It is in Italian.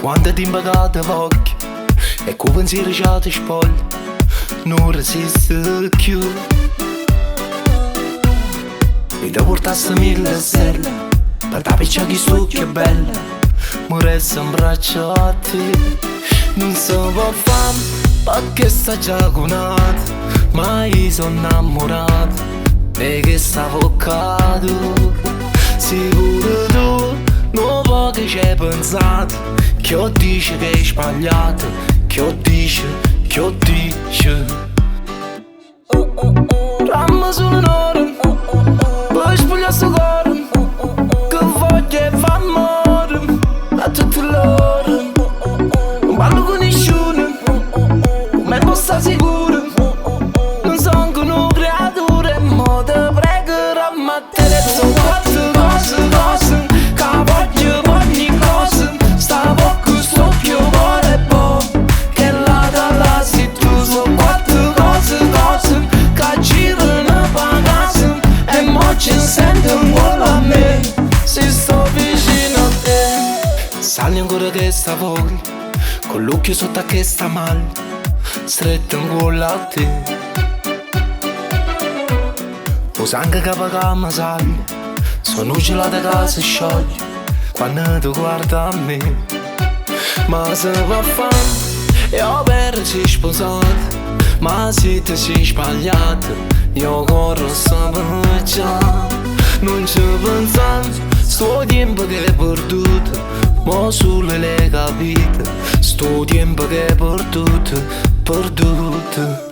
quando ti impagate occhi e con pensieri già ti spogli, non resisto più. E da portasse mille stelle per da piccia che sto più bella, mi resta un braccio a te. Non so può fare perché sta già conato, ma io sono innamorato e che stavo caduto. Sicuro tu non può che ci hai pensato, che io dice che hai sbagliato, che io dice, che io dice. Ramma solo un'ora, poi spoglia sto cuore, che voglio e fa amore a tutte l'ore. Non parlo con nessuno, ma non sta sicuro, non sono anche una creatura, ma te pregherò, ma te ne sono quattro cose che voglio per ogni cosa. Stavo con sto più cuore po', che là da là sei tu. Sono quattro cose che girano per casa, e mo ci sento un po' a me se sto vicino a te. Sali ancora che sta voglia, con l'occhio sotto a che sta male, stretto in cuore a te. O sangue che pagama sale, sono gelata che si scioglie quando tu guarda a me. Ma se va a fare, io per si sposato, ma se ti sei sbagliato, io corro sempre già. Non ci pensando, sto tempo che è perduto, ma solo le capite, sto tempo che è perduto, perduto.